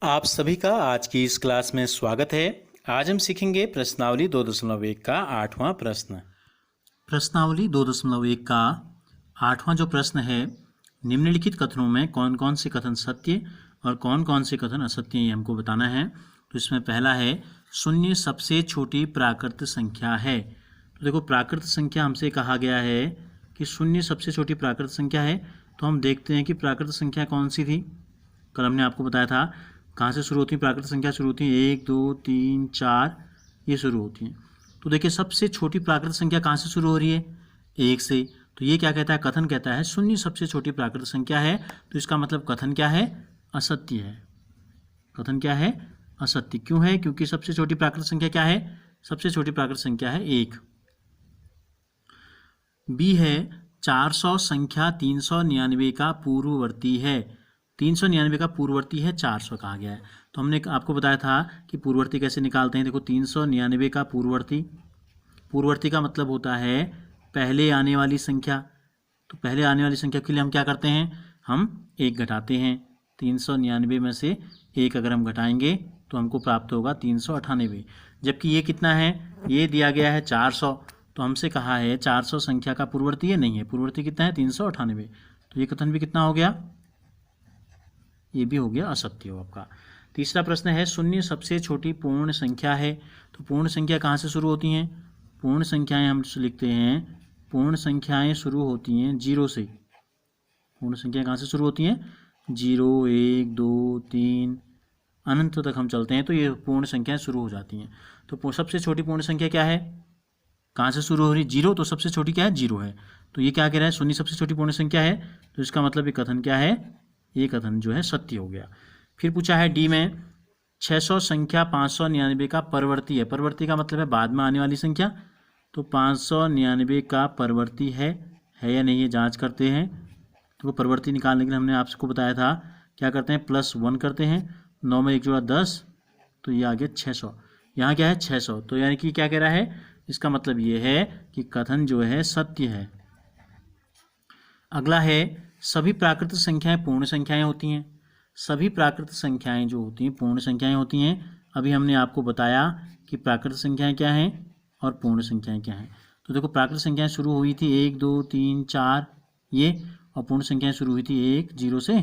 आप सभी का आज की इस क्लास में स्वागत है। आज हम सीखेंगे प्रश्नावली 2.1 का 8वां प्रश्न। प्रश्नावली 2.1 का 8वां जो प्रश्न है, निम्नलिखित कथनों में कौन कौन से कथन सत्य और कौन कौन से कथन असत्य ये हमको बताना है। तो इसमें पहला है शून्य सबसे छोटी प्राकृत संख्या है। तो देखो, प्राकृत संख्या हमसे कहा गया है कि शून्य सबसे छोटी प्राकृत संख्या है। तो हम देखते हैं कि प्राकृत संख्या कौन सी थी। कल हमने आपको बताया था कहाँ से शुरू होती है प्राकृत संख्या। शुरू होती है 1 2 3 4, ये शुरू होती हैं। तो देखिए, सबसे छोटी प्राकृत संख्या कहाँ से शुरू हो रही है? 1 से। तो ये क्या कहता है? कथन कहता है शून्य सबसे छोटी प्राकृत संख्या है। तो इसका मतलब कथन क्या है? असत्य है। कथन क्या है? असत्य। क्यों है? क्योंकि सबसे छोटी प्राकृत संख्या क्या है? सबसे छोटी प्राकृत संख्या है 1। बी है 400 संख्या 399 का पूर्ववर्ती है। 399 का पूर्ववर्ती है 400 कहा गया है। तो हमने आपको बताया था कि पूर्ववर्ती कैसे निकालते हैं। देखो, 399 का पूर्ववर्ती का मतलब होता है पहले आने वाली संख्या। तो पहले आने वाली संख्या के लिए हम क्या करते हैं? हम 1 घटाते हैं। 399 में से 1 अगर हम घटाएंगे तो हमको प्राप्त होगा 398। जबकि ये कितना है? ये दिया गया है 400। तो हमसे कहा है 400 संख्या का पूर्ववर्ती है, नहीं है। पूर्ववर्ती कितना है? 398। तो ये कथन भी कितना हो गया? ये भी हो गया असत्य हो आपका। तीसरा प्रश्न है शून्य सबसे छोटी पूर्ण संख्या है। तो पूर्ण संख्या कहाँ से शुरू होती हैं? पूर्ण संख्याएं हम लिखते हैं, पूर्ण संख्याएं शुरू होती हैं 0 से। पूर्ण संख्याएं कहाँ से शुरू होती हैं? 0 1 2 3 अनंत तक हम चलते हैं तो ये पूर्ण संख्याएं शुरू हो जाती हैं। तो सबसे छोटी पूर्ण संख्या क्या है? कहाँ से शुरू हो रही? 0। तो सबसे छोटी क्या है? 0 है। तो ये क्या कह रहा है? शून्य सबसे छोटी पूर्ण संख्या है। तो इसका मतलब ये कथन क्या है? ये कथन जो है सत्य हो गया। फिर पूछा है डी में 600 संख्या 599 का परवर्ती है। परवर्ती का मतलब है बाद में आने वाली संख्या। तो 599 का परवर्ती है या नहीं, ये जांच करते हैं। तो वो परवर्ती निकालने के लिए हमने आपको बताया था क्या करते हैं? +1 करते हैं। 9 में 1 जोड़ा 10, तो ये आ गया 600। यहाँ क्या है? 600। तो यानी कि क्या कह रहा है? इसका मतलब ये है कि कथन जो है सत्य है। अगला है सभी प्राकृत संख्याएं पूर्ण संख्याएं होती हैं। सभी प्राकृत संख्याएं जो होती हैं पूर्ण संख्याएं होती हैं। अभी हमने आपको बताया कि प्राकृत संख्याएं क्या हैं और पूर्ण संख्याएं क्या हैं। तो देखो, प्राकृत संख्याएं शुरू हुई थी 1 2 3 4 ये, और पूर्ण संख्याएं शुरू हुई थी 1 0 से,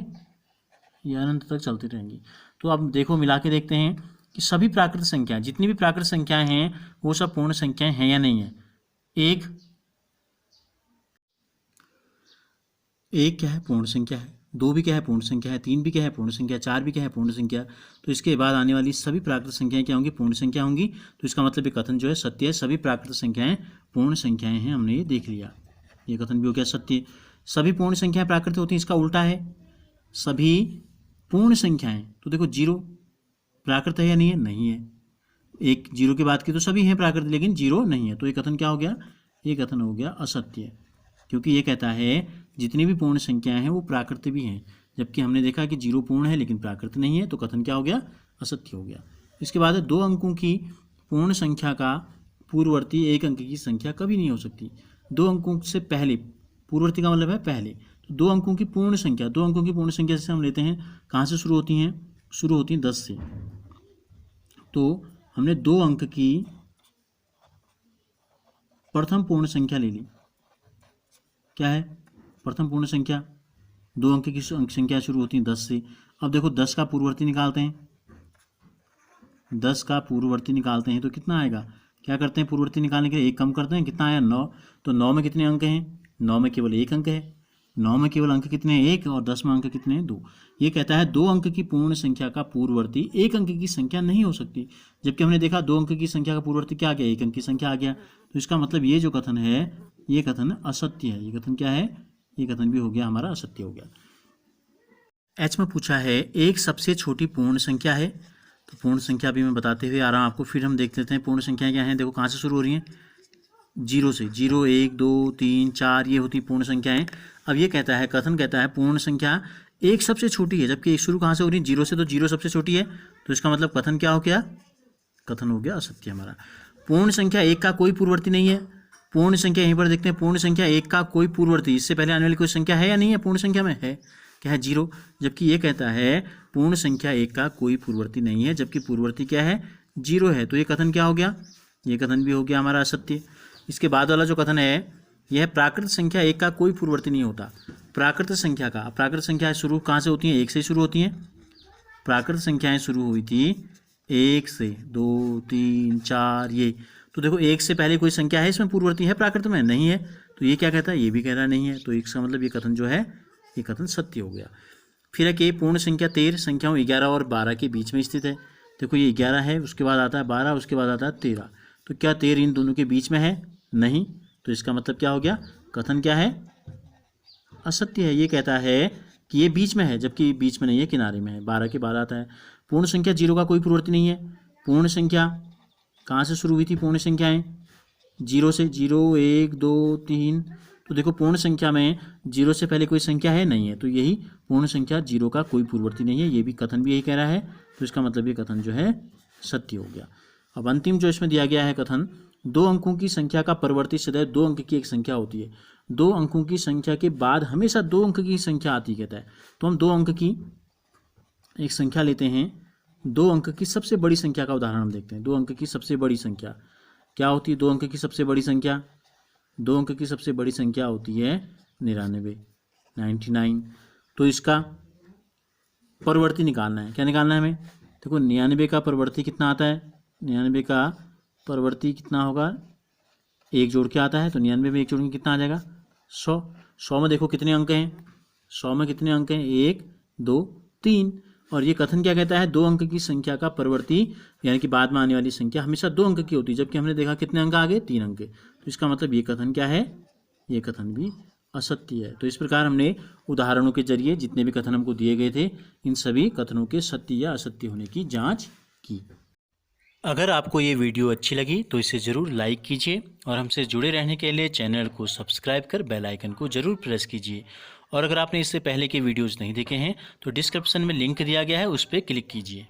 ये अनंत तक चलती रहेंगी। तो अब देखो, मिला के देखते हैं कि सभी प्राकृत संख्याएं, जितनी भी प्राकृत संख्याएं हैं वो सब पूर्ण संख्याएं हैं या नहीं है। एक क्या है? पूर्ण संख्या है। 2 भी क्या है? पूर्ण संख्या है। 3 भी क्या है? पूर्ण संख्या। 4 भी क्या है? पूर्ण संख्या। तो इसके बाद आने वाली सभी प्राकृत संख्याएं क्या होंगी? पूर्ण संख्या होंगी। तो इसका मतलब ये कथन जो है सत्य है। सभी प्राकृत संख्याएं पूर्ण संख्याएं हैं, हमने ये देख लिया। ये कथन भी हो गया सत्य। सभी पूर्ण संख्याएं प्राकृत होती हैं, इसका उल्टा है सभी पूर्ण संख्याएं। तो देखो, 0 प्राकृत है या नहीं है? नहीं है। 1 0 के बाद की तो सभी हैं प्राकृत, लेकिन 0 नहीं है। तो ये कथन क्या हो गया? ये कथन हो गया असत्य, क्योंकि ये कहता है जितनी भी पूर्ण संख्याएं हैं वो प्राकृत भी हैं। जबकि हमने देखा कि 0 पूर्ण है लेकिन प्राकृत नहीं है। तो कथन क्या हो गया? असत्य हो गया। इसके बाद 2 अंकों की पूर्ण संख्या का पूर्ववर्ती 1 अंक की संख्या कभी नहीं हो सकती। 2 अंकों से पहले, पूर्ववर्ती का मतलब है पहले। तो 2 अंकों की पूर्ण संख्या, 2 अंकों की पूर्ण संख्या जैसे हम लेते हैं, कहाँ से शुरू होती हैं? शुरू होती हैं 10 से। तो हमने 2 अंक की प्रथम पूर्ण संख्या ले ली। क्या है? प्रथम पूर्ण संख्या। 2 अंक की संख्या शुरू होती है 10 से। अब देखो, 10 का पूर्ववर्ती निकालते हैं। 10 का पूर्ववर्ती निकालते हैं तो कितना आएगा? क्या करते हैं? पूर्ववर्ती निकालने के लिए 1 कम करते हैं। कितना आया? 9। तो 9 में कितने अंक हैं? 9 में केवल 1 अंक है। 9 में केवल अंक कितने हैं? 1। और 10 में अंक कितने हैं? 2। ये कहता है 2 अंक की पूर्ण संख्या का पूर्ववर्ती 1 अंक की संख्या नहीं हो सकती। जबकि हमने देखा 2 अंक की संख्या का पूर्ववर्ती क्या आ गया? 1 अंक की संख्या आ गया। तो इसका मतलब ये जो कथन है ये कथन असत्य है। ये कथन क्या है? ये कथन भी हो गया हमारा असत्य हो गया। एच में पूछा है एक सबसे छोटी पूर्ण संख्या है। तो पूर्ण संख्या भी मैं बताते हुए आ रहा हूँ आपको। फिर हम देख लेते हैं पूर्ण संख्याएं क्या हैं। देखो, कहाँ से शुरू हो रही हैं? 0 से। 0 1 2 3 4 ये होती पूर्ण संख्याएं। अब ये कहता है, कथन कहता है पूर्ण संख्या 1 सबसे छोटी है। जबकि शुरू कहाँ से हो रही है? 0 से। तो 0 सबसे छोटी है। तो इसका मतलब कथन क्या हो गया? कथन हो गया असत्य हमारा। पूर्ण संख्या 1 का कोई पूर्ववर्ती नहीं है। पूर्ण संख्या यहीं पर देखते हैं, पूर्ण संख्या 1 का कोई पूर्ववर्ती, इससे पहले आने वाली कोई संख्या है या नहीं है? पूर्ण संख्या में है। क्या है 0, जबकि ये कहता है पूर्ण संख्या 1 का कोई पूर्ववर्ती नहीं है, जबकि पूर्ववर्ती क्या है 0 है। तो ये कथन क्या हो गया, ये कथन भी हो गया हमारा असत्य। इसके बाद वाला जो कथन है यह है प्राकृत संख्या 1 का कोई पूर्ववर्ती नहीं होता। प्राकृत संख्या का, प्राकृत संख्या शुरू कहाँ से होती हैं, 1 से शुरू होती हैं। प्राकृत संख्याएं शुरू हुई थी 1 से, 2 3 4 ये। तो देखो 1 से पहले कोई संख्या है इसमें पूर्ववर्ती है प्राकृत में, नहीं है। तो ये क्या कहता है, ये भी कह रहा नहीं है। तो इसका मतलब ये कथन जो है ये कथन सत्य हो गया। फिर है कि पूर्ण संख्या 13 संख्याओं 11 और 12 के बीच में स्थित है। देखो ये 11 है, उसके बाद आता है 12, उसके बाद आता है 13। तो क्या 13 इन दोनों के बीच में है, नहीं। तो इसका मतलब क्या हो गया, कथन क्या है, असत्य है। ये कहता है कि ये बीच में है, जबकि बीच में नहीं है, किनारे में है। 12 के बाद आता है पूर्ण संख्या 0 का कोई पूर्ववर्ती नहीं है। पूर्ण संख्या कहाँ से शुरू हुई थी, पूर्ण संख्याएं 0 से, 0 1 2 3। तो देखो पूर्ण संख्या में 0 से पहले कोई संख्या है, नहीं है। तो यही पूर्ण संख्या 0 का कोई पूर्ववर्ती नहीं है, ये भी कथन भी यही कह रहा है। तो इसका मतलब ये कथन जो है सत्य हो गया। अब अंतिम जो इसमें दिया गया है कथन, 2 अंकों की संख्या का परिवर्ती सदैव 2 अंक की एक संख्या होती है। 2 अंकों की संख्या के बाद हमेशा 2 अंक की संख्या आती कहता है। तो हम 2 अंक की एक संख्या लेते हैं, 2 अंक की सबसे बड़ी संख्या का उदाहरण हम देखते हैं। 2 अंक की सबसे बड़ी संख्या क्या होती है, 2 अंक की सबसे बड़ी संख्या, 2 अंक की सबसे बड़ी संख्या होती है 99। तो इसका परिवर्ती निकालना है, क्या निकालना है हमें, देखो 99 का परिवर्ती कितना आता है, 99 का परिवर्ती कितना होगा, 1 जोड़ के आता है। तो 99 में 1 जोड़ के कितना आ जाएगा, 100। 100 में देखो कितने अंक हैं, 100 में कितने अंक हैं, 1 2 3। और ये कथन क्या कहता है, 2 अंक की संख्या का परिवर्ती यानी कि बाद में आने वाली संख्या हमेशा 2 अंक की होती है, जबकि हमने देखा कितने अंक आ गए, 3 अंक। तो इसका मतलब ये कथन क्या है, ये कथन भी असत्य है। तो इस प्रकार हमने उदाहरणों के जरिए जितने भी कथन हमको दिए गए थे, इन सभी कथनों के सत्य या असत्य होने की जांच की। अगर आपको ये वीडियो अच्छी लगी तो इसे ज़रूर लाइक कीजिए और हमसे जुड़े रहने के लिए चैनल को सब्सक्राइब कर बेल आइकन को ज़रूर प्रेस कीजिए। और अगर आपने इससे पहले के वीडियोज़ नहीं देखे हैं तो डिस्क्रिप्शन में लिंक दिया गया है, उस पर क्लिक कीजिए।